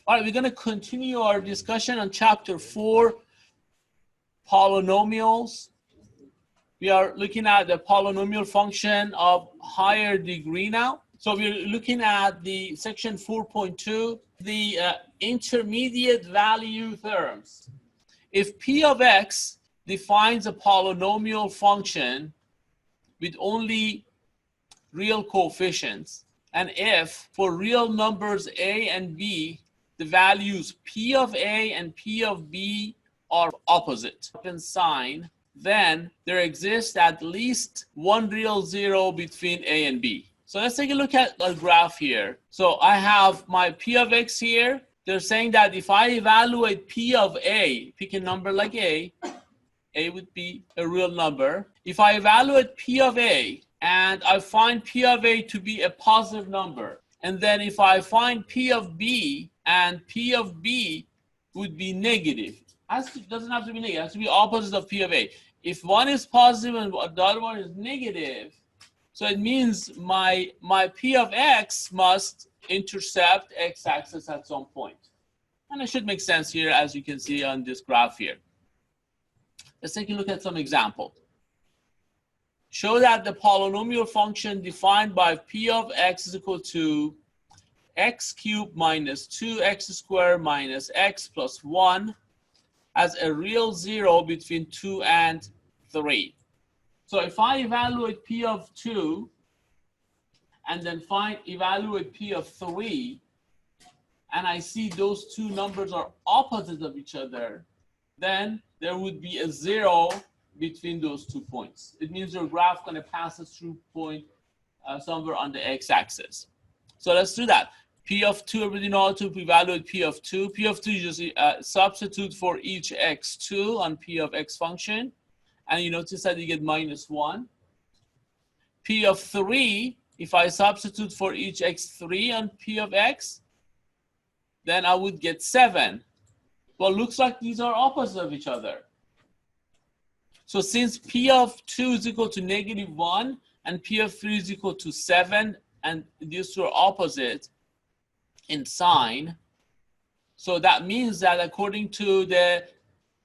All right, we're going to continue our discussion on chapter 4, polynomials. We are looking at the polynomial function of higher degree now. So we're looking at the section 4.2, the intermediate value theorems. If P of X defines a polynomial function with only real coefficients, and if for real numbers A and B, the values P of A and P of B are opposite in sign, then there exists at least one real zero between A and B. So let's take a look at a graph here. So I have my P of X here. They're saying that if I evaluate P of A, pick a number like A would be a real number. If I evaluate P of A and I find P of A to be a positive number, and then if I find P of B and P of B would be negative. It doesn't have to be negative, it has to be opposite of P of A. If one is positive and the other one is negative, so it means my P of X must intercept x-axis at some point. And it should make sense here, as you can see on this graph here. Let's take a look at some example. Show that the polynomial function defined by P of X is equal to x cubed minus 2x squared minus x plus 1 as a real zero between 2 and 3. So if I evaluate P of 2 and then evaluate P of 3, and I see those two numbers are opposite of each other, then there would be a zero between those 2 points. It means your graph going to pass us through point somewhere on the x-axis. So let's do that. P of 2, everybody know how to evaluate P of 2. P of 2, you just substitute for each x2 on P of X function. And you notice that you get minus 1. P of 3, if I substitute for each x3 on P of X, then I would get 7. Well, looks like these are opposite of each other. So since P of 2 is equal to negative 1 and P of 3 is equal to 7, and these two are opposite in sign, so that means that according to the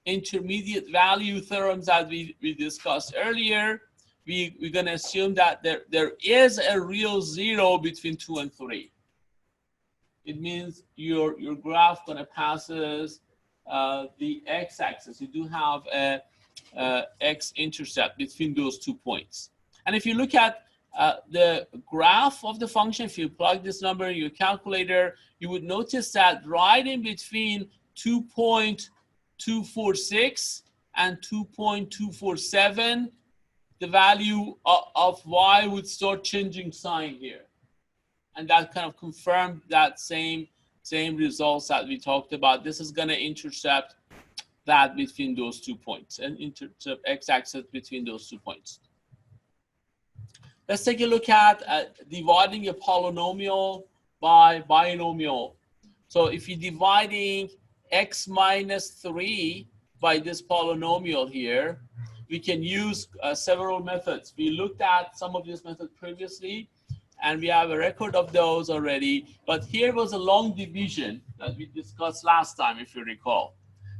intermediate value theorems that we discussed earlier, we're going to assume that there is a real zero between 2 and 3. It means your graph going to passes the x-axis. You do have a x-intercept between those 2 points. And if you look at the graph of the function, if you plug this number in your calculator, you would notice that right in between 2.246 and 2.247, the value of y would start changing sign here. And that kind of confirmed that same results that we talked about. This is going to intercept that between those 2 points and intercept x-axis between those 2 points. Let's take a look at dividing a polynomial by binomial. So if you're dividing x minus 3 by this polynomial here, we can use several methods. We looked at some of these methods previously, and we have a record of those already. But here was a long division that we discussed last time, if you recall.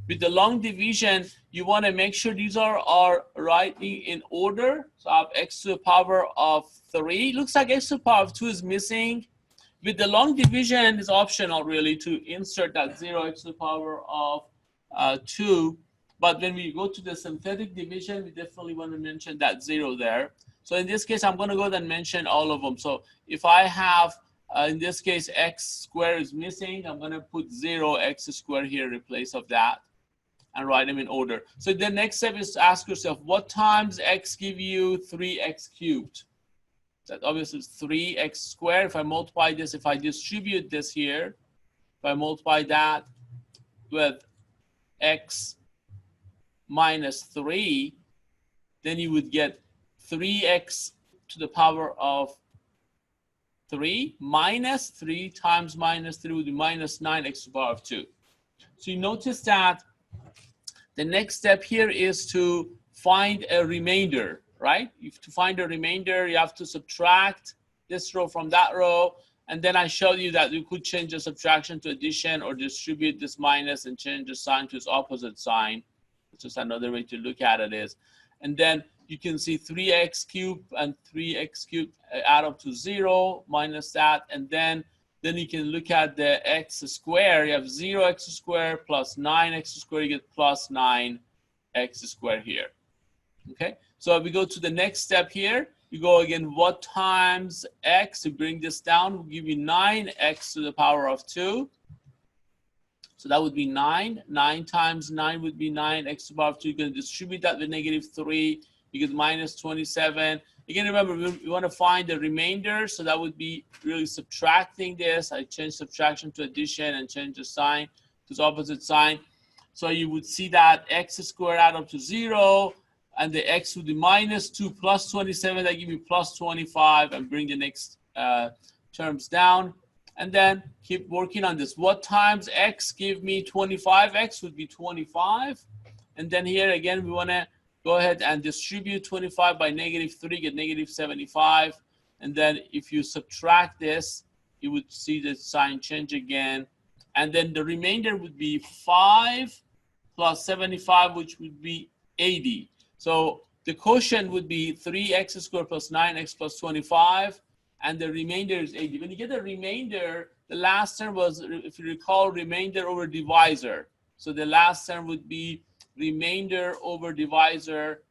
With the long division, you want to make sure these are right in order. So I have x to the power of 3. Looks like x to the power of 2 is missing. With the long division, it's optional really to insert that 0x to the power of 2. But when we go to the synthetic division, we definitely want to mention that 0 there. So in this case, I'm going to go ahead and mention all of them. So if I have, in this case, x squared is missing, I'm going to put 0x squared here in place of that and write them in order. So the next step is to ask yourself, what times x give you 3x cubed? That obviously is 3x squared. If I multiply this, if I distribute this here, if I multiply that with x minus 3, then you would get 3x to the power of 3 minus 3 times minus 3 would be minus 9x to the power of 2. So you notice that the next step here is to find a remainder, right? To find a remainder, you have to subtract this row from that row And then I showed you that you could change the subtraction to addition or distribute this minus and change the sign to its opposite sign. It's just another way to look at it is. And then you can see 3x cubed and 3x cubed add up to 0 minus that. And then you can look at the x squared. You have 0x squared plus 9x squared. You get plus 9x squared here. Okay, so if we go to the next step here, you go again, what times x to bring this down will give you 9x to the power of 2. So that would be 9. 9 times 9 would be 9x to the power of 2. You're going to distribute that with -3. You get minus 27. Again, remember, we want to find the remainder. So that would be really subtracting this. I change subtraction to addition and change the sign to its opposite sign. So you would see that x squared add up to 0. And the x would be minus 2 plus 27. That give you plus 25. And bring the next terms down. And then keep working on this. What times x give me 25? X would be 25. And then here again, we want to go ahead and distribute 25 by -3, get -75. And then if you subtract this, you would see the sign change again. And then the remainder would be 5 plus 75, which would be 80. So the quotient would be 3x squared plus 9x plus 25. And the remainder is 80. When you get the remainder, the last term was, if you recall, remainder over divisor. So the last term would be remainder over divisor.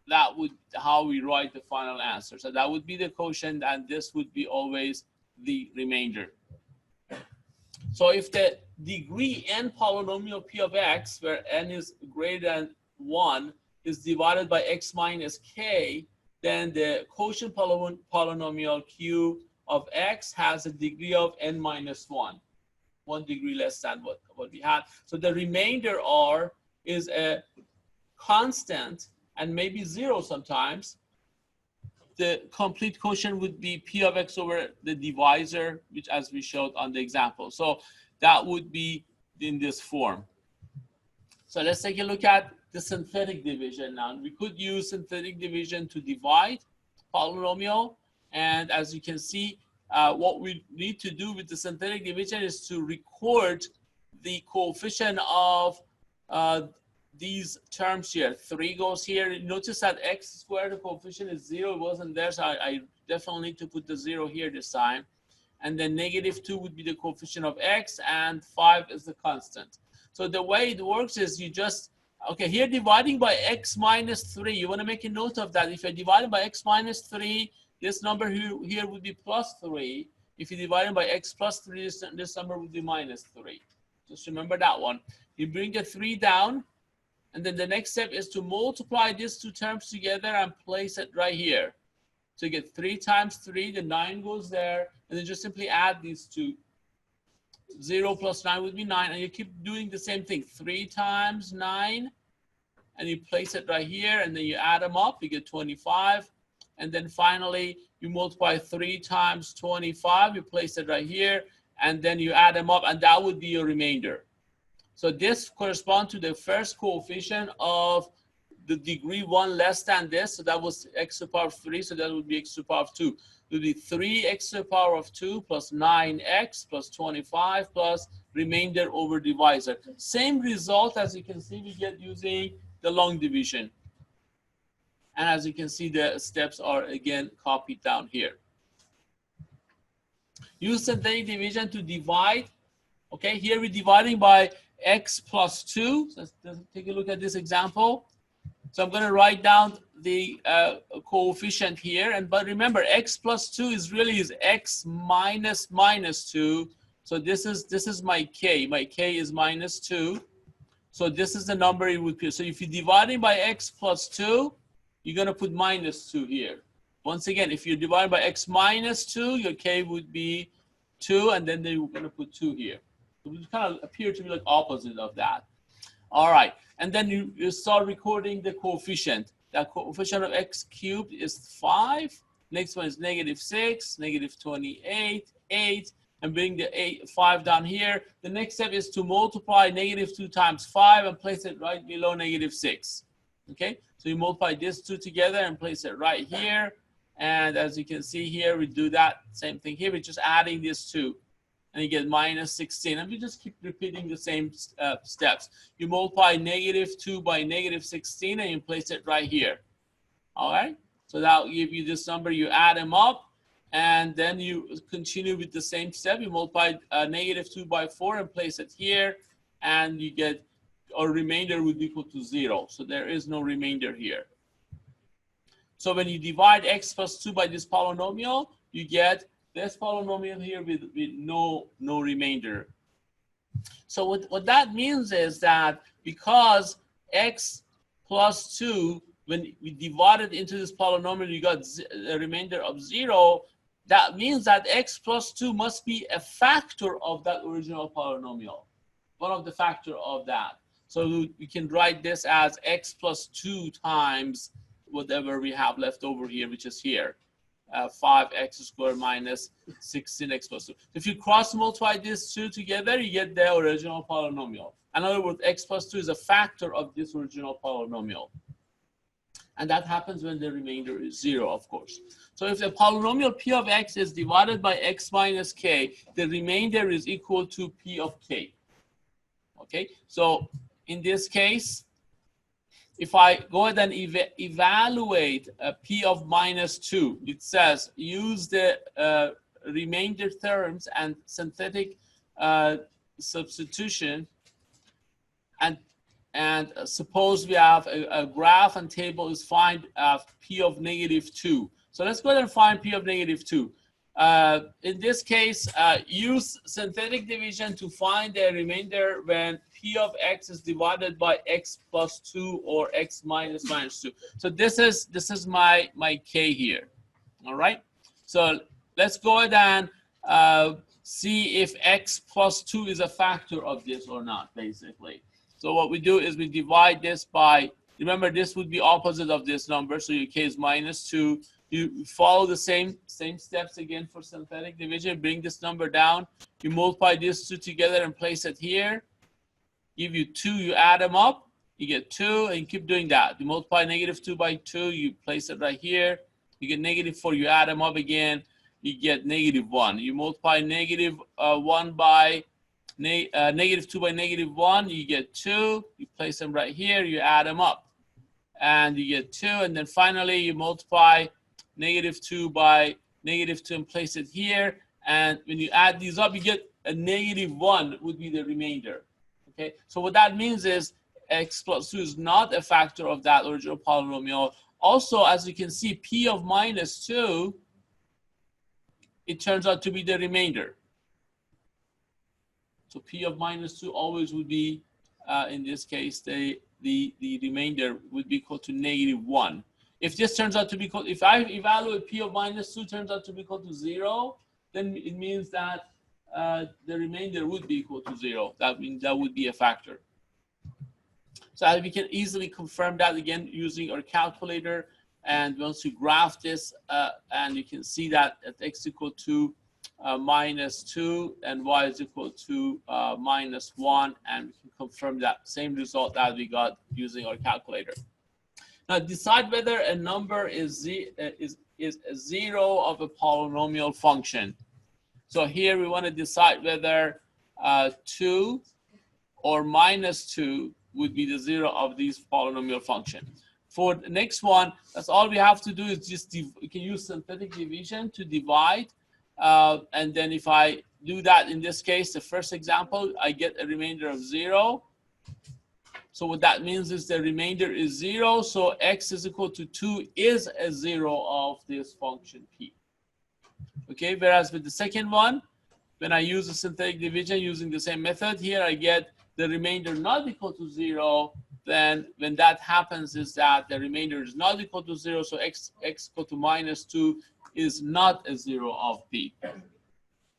That would how we write the final answer. So that would be the quotient, and this would be always the remainder. So if the degree n polynomial p of x, where n is greater than 1, is divided by x minus k, then the quotient polynomial q of x has a degree of n minus 1, 1 degree less than what we had. So the remainder r is a constant and maybe 0 sometimes. The complete quotient would be p of x over the divisor, which as we showed on the example. So that would be in this form. So let's take a look at the synthetic division now. We could use synthetic division to divide polynomial. And as you can see, what we need to do with the synthetic division is to record the coefficient of these terms here. 3 goes here. Notice that x squared, the coefficient is 0. It wasn't there, so I definitely need to put the 0 here this time. And then -2 would be the coefficient of x, and 5 is the constant. So the way it works is you just, okay, here dividing by x minus 3. You want to make a note of that. If you're dividing by x minus 3, this number here would be plus 3. If you divide it by x plus 3, this number would be minus 3. Just remember that one. You bring the 3 down, and then the next step is to multiply these two terms together and place it right here. So you get 3 times 3, the 9 goes there, and then just simply add these two. 0 plus 9 would be 9, and you keep doing the same thing. 3 times 9, and you place it right here, and then you add them up, you get 25. And then finally, you multiply 3 times 25, you place it right here, and then you add them up, and that would be your remainder. So this corresponds to the first coefficient of the degree 1 less than this. So that was x to the power of 3, so that would be x to the power of 2. It would be 3x to the power of 2 plus 9x plus 25 plus remainder over divisor. Same result as you can see we get using the long division. And as you can see, the steps are again copied down here. Use synthetic division to divide. Okay, here we're dividing by x plus 2. So let's take a look at this example. So I'm going to write down the coefficient here. But remember, x plus 2 is x minus minus 2. So this is my k. My k is minus 2. So this is the number it would be. So if you're dividing by x plus 2, you're going to put minus 2 here. Once again, if you're dividing by x minus 2, your k would be 2, and then you're going to put 2 here. So it kind of appear to be like opposite of that. All right, and then you start recording the coefficient. The coefficient of x cubed is 5. Next one is -6, -28, 8, and bring the 5 down here. The next step is to multiply -2 times 5 and place it right below -6. Okay, so you multiply these two together and place it right here. And as you can see here, we do that same thing here. We're just adding these two, and you get minus 16. And we just keep repeating the same steps. You multiply -2 by -16, and you place it right here. All right? So that will give you this number. You add them up, and then you continue with the same step. You multiply -2 by 4 and place it here, and you get a remainder would be equal to 0. So there is no remainder here. So when you divide x plus 2 by this polynomial, you get this polynomial here with no remainder. So what that means is that because x plus 2, when we divide it into this polynomial, you got a remainder of 0. That means that x plus 2 must be a factor of that original polynomial, one of the factor of that. So we can write this as x plus 2 times whatever we have left over here, which is here, 5x squared minus 16x plus 2. If you cross multiply these two together, you get the original polynomial. In other words, x plus 2 is a factor of this original polynomial. And that happens when the remainder is 0, of course. So if the polynomial p of x is divided by x minus k, the remainder is equal to p of k. Okay, so in this case, if I go ahead and evaluate p of minus 2, it says use the remainder theorems and synthetic substitution, and suppose we have a graph and table is find p of -2. So let's go ahead and find p of -2. In this case, use synthetic division to find the remainder when p of x is divided by x plus 2 or x minus 2. So this is my k here. All right. So let's go ahead and see if x plus 2 is a factor of this or not, basically. So what we do is we divide this by, remember this would be opposite of this number, so your k is -2. You follow the same steps again for synthetic division. Bring this number down. You multiply these two together and place it here. Give you 2. You add them up. You get 2, and you keep doing that. You multiply -2 by 2. You place it right here. You get -4. You add them up again. You get -1. You multiply -1 by -2 by -1. You get 2. You place them right here. You add them up, and you get 2. And then finally, you multiply -2 by -2 and place it here. And when you add these up, you get a -1 would be the remainder. Okay, so what that means is x plus 2 is not a factor of that original polynomial. Also, as you can see, p of -2, it turns out to be the remainder. So p of -2 always would be, in this case, the remainder would be equal to -1. If this turns out to be equal, if I evaluate p of -2 turns out to be equal to 0, then it means that the remainder would be equal to 0. That means that would be a factor. So we can easily confirm that again using our calculator. And once you graph this, and you can see that at x equal to -2 and y is equal to -1, and we can confirm that same result that we got using our calculator. Now decide whether a number is a 0 of a polynomial function. So here we want to decide whether 2 or -2 would be the 0 of these polynomial function. For the next one, that's all we have to do is just we can use synthetic division to divide. And then if I do that in this case, the first example, I get a remainder of 0. So what that means is the remainder is 0. So x is equal to 2 is a 0 of this function p. Okay, whereas with the second one, when I use a synthetic division using the same method, here I get the remainder not equal to 0. Then when that happens is that the remainder is not equal to 0. So x equal to -2 is not a 0 of p.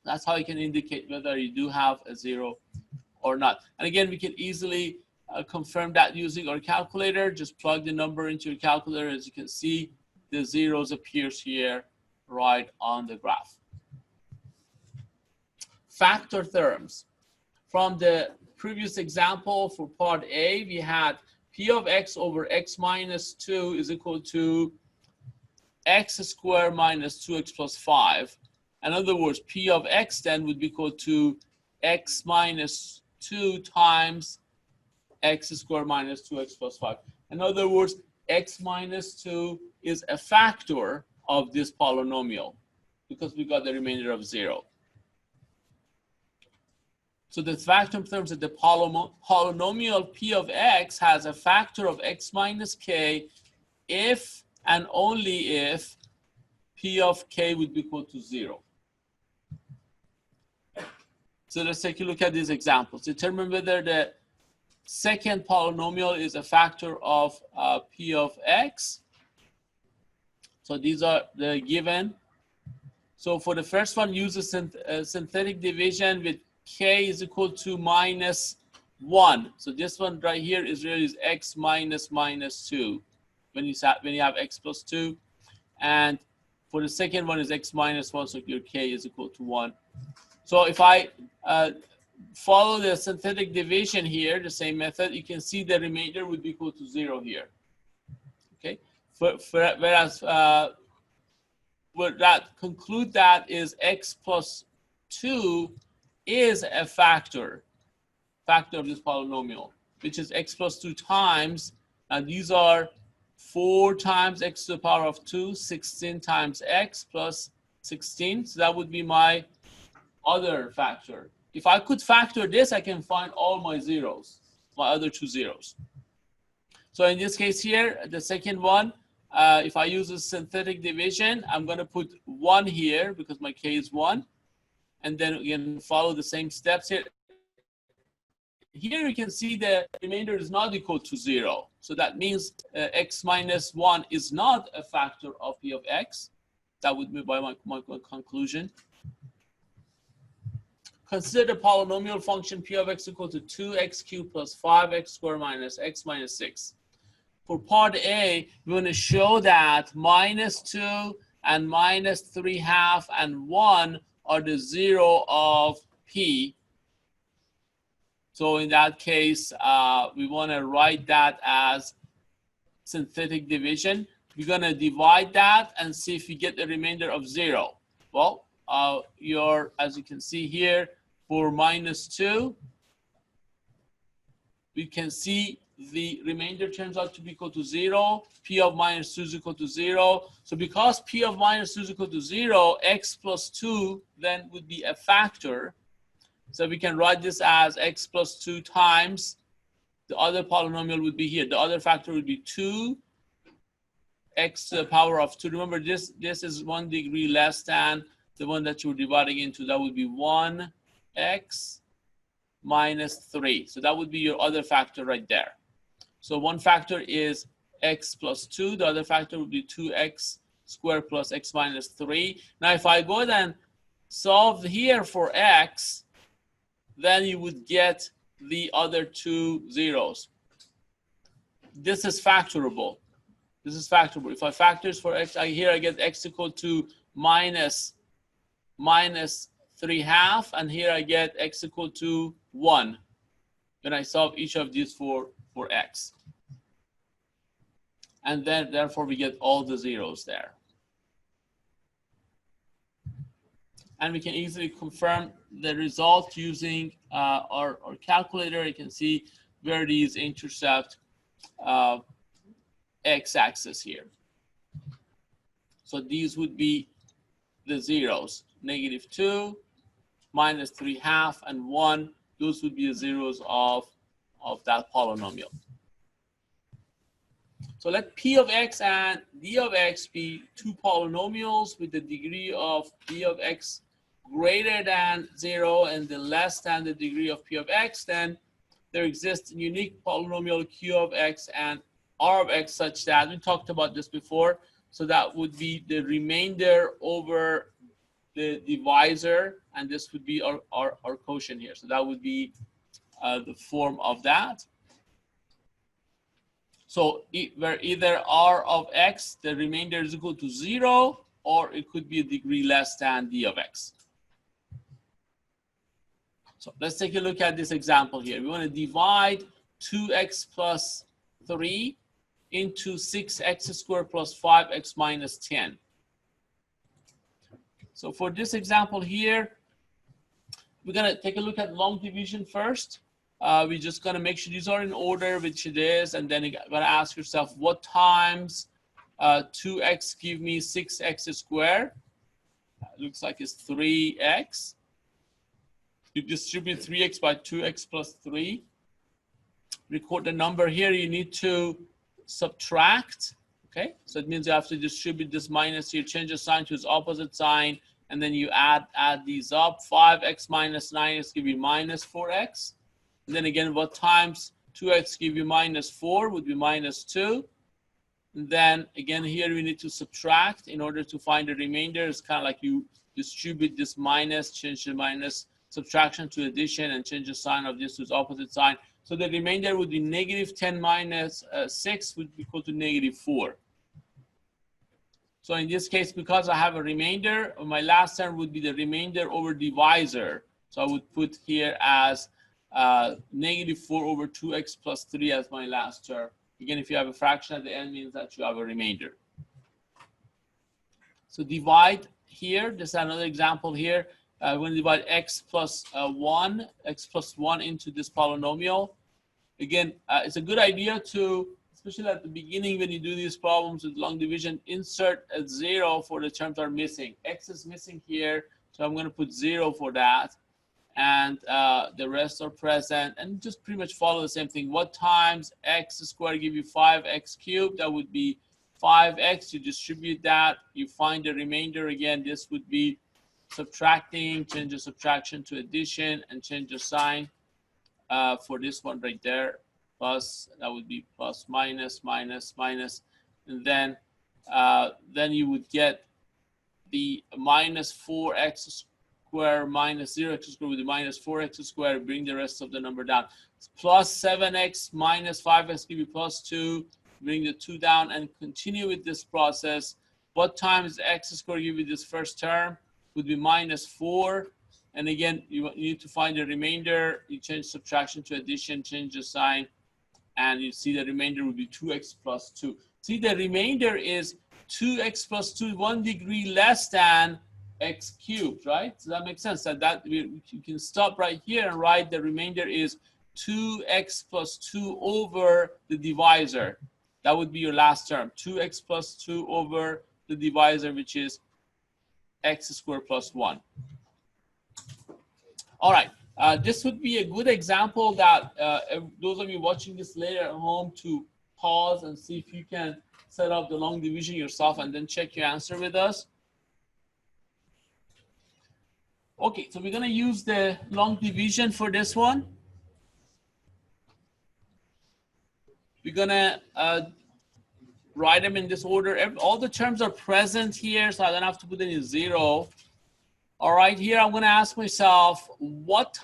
That's how you can indicate whether you do have a 0 or not. And again, we can easily confirm that using our calculator. Just plug the number into your calculator. As you can see, the zeros appears here right on the graph. Factor theorems. From the previous example for part A, we had p of x over x minus 2 is equal to x squared minus 2x plus 5. In other words, p of x then would be equal to x minus 2 times x squared minus 2x plus 5. In other words, x minus 2 is a factor of this polynomial because we got the remainder of 0. So the factor terms that the polynomial p of x has a factor of x minus k if and only if p of k would be equal to 0. So let's take a look at these examples. Determine whether the second polynomial is a factor of p of x. So these are the given. So for the first one, use a synthetic division with k is equal to minus 1. So this one right here is really x minus minus 2 when you have x plus 2. And for the second one is x minus 1, so your k is equal to 1. So if I follow the synthetic division here, the same method, you can see the remainder would be equal to 0 here. Okay, whereas what that conclude that is x plus 2 is a factor of this polynomial, which is x plus 2 times, and these are 4 times x to the power of 2, 16 times x plus 16. So that would be my other factor. If I could factor this, I can find all my zeros, my other 2 zeros. So in this case here, the second one, if I use a synthetic division, I'm going to put 1 here because my k is 1. And then again, follow the same steps here. Here you can see the remainder is not equal to 0. So that means x minus 1 is not a factor of p of x. That would be by my conclusion. Consider the polynomial function p of x equal to 2x cubed plus 5x squared minus x minus 6. For part A, we want to show that minus 2 and minus 3/2 and 1 are the 0 of p. So in that case, we want to write that as synthetic division. We're going to divide that and see if we get the remainder of 0. Well, as you can see here, for minus 2, we can see the remainder turns out to be equal to 0. P of minus 2 is equal to 0. So because P of minus 2 is equal to 0, x plus 2 then would be a factor. So we can write this as x plus 2 times the other polynomial would be here. The other factor would be 2 x to the power of 2. Remember, this is 1 degree less than the one that you're dividing into. That would be 1x minus 3. So that would be your other factor right there. So one factor is x plus 2. The other factor would be 2x squared plus x minus 3. Now, if I go then solve here for x, then you would get the other 2 zeros. This is factorable. This is factorable. If I factors for x, here I get x equal to minus 3/2, and here I get x equal to 1 when I solve each of these for x. And then therefore we get all the zeros there. And we can easily confirm the result using our calculator. You can see where these intersect x-axis here. So these would be the zeros, -2, minus 3/2, and 1. Those would be the zeros of that polynomial. So let p of x and d of x be 2 polynomials with the degree of d of x greater than 0 and then less than the degree of p of x. Then there exists a unique polynomial q of x and r of x such that, we talked about this before, so that would be the remainder over the divisor, and this would be our quotient here. So that would be the form of that. So where either r of x, the remainder is equal to 0, or it could be a degree less than d of x. So let's take a look at this example here. We want to divide 2x plus 3 into 6x squared plus 5x minus 10. So for this example here, we're going to take a look at long division first. We're just going to make sure these are in order, which it is, and then you're going to ask yourself, what times 2x give me 6x squared? Looks like it's 3x. You distribute 3x by 2x plus 3. Record the number here. You need to subtract. Okay, so it means you have to distribute this minus here, change the sign to its opposite sign, and then you add these up. 5x minus 9x give you minus 4x. And then again, what times 2x give you minus 4 would be minus 2. And then again, here we need to subtract in order to find the remainder. It's kind of like you distribute this minus, change the minus, subtraction to addition, and change the sign of this to its opposite sign. So the remainder would be negative 10 minus 6 would be equal to negative 4. So in this case, because I have a remainder, my last term would be the remainder over divisor. So I would put here as negative 4 over 2x plus 3 as my last term. Again, if you have a fraction at the end, means that you have a remainder. So divide here. This is another example here. We're going to divide x plus 1 into this polynomial. Again, it's a good idea to, especially at the beginning when you do these problems with long division, insert a 0 for the terms that are missing. X is missing here, so I'm going to put 0 for that. And the rest are present, and just pretty much follow the same thing. What times x squared give you 5x cubed? That would be 5x. You distribute that, you find the remainder. Again, this would be subtracting, change the subtraction to addition, and change the sign for this one right there. Plus, that would be plus, minus, minus, minus, and then you would get the minus 4x square minus 0x squared with the minus 4x squared. Bring the rest of the number down. It's plus 7x minus 5x give you plus 2. Bring the 2 down and continue with this process. What times x squared give you this first term? Would be minus 4. And again, you need to find the remainder. You change subtraction to addition, change the sign, and you see the remainder would be 2x plus 2. See, the remainder is 2x plus 2, 1 degree less than x cubed, right? So that makes sense. That you can stop right here and write the remainder is 2x plus 2 over the divisor. That would be your last term. 2x plus 2 over the divisor, which is x squared plus 1. All right. This would be a good example that those of you watching this later at home to pause and see if you can set up the long division yourself and then check your answer with us. Okay, so we're going to use the long division for this one. We're going to write them in this order. All the terms are present here, so I don't have to put any 0. All right, here I'm going to ask myself, what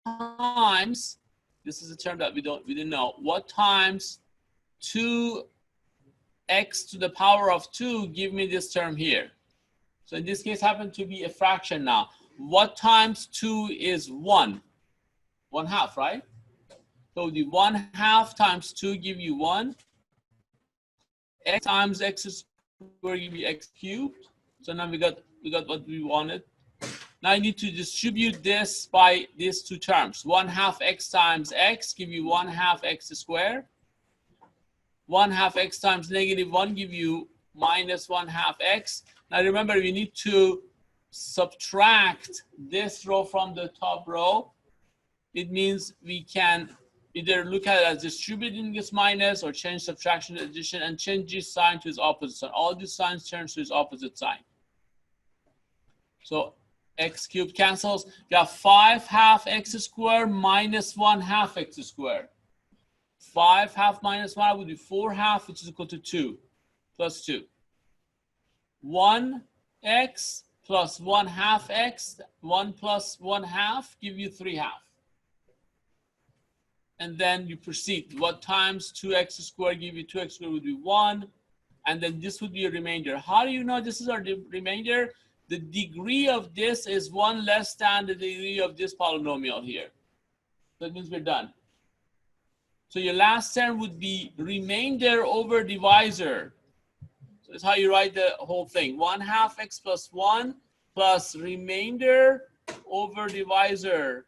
times, this is a term that we didn't know, what times 2x to the power of 2 give me this term here? So in this case, happen to be a fraction now. What times 2 is 1? 1/2, right? So the 1/2 times 2 give you 1. X times x squared give you x cubed. So now we got what we wanted. Now I need to distribute this by these two terms. 1/2 x times x give you 1/2 x squared. 1/2 x times negative 1 give you minus 1/2 x. Now remember, we need to subtract this row from the top row. It means we can either look at it as distributing this minus or change subtraction to addition and change this sign to its opposite sign. All these signs turn to its opposite sign. So x cubed cancels. You have 5/2 x squared minus 1/2 x squared. 5/2 minus 1 would be 4/2, which is equal to 2 plus 2. 1x plus 1/2 x, 1 plus 1/2 give you 3/2. And then you proceed. What times 2x squared give you 2x squared would be 1. And then this would be a remainder. How do you know this is our remainder? The degree of this is 1 less than the degree of this polynomial here. That means we're done. So your last term would be remainder over divisor. So that's how you write the whole thing. 1/2 x plus 1 plus remainder over divisor.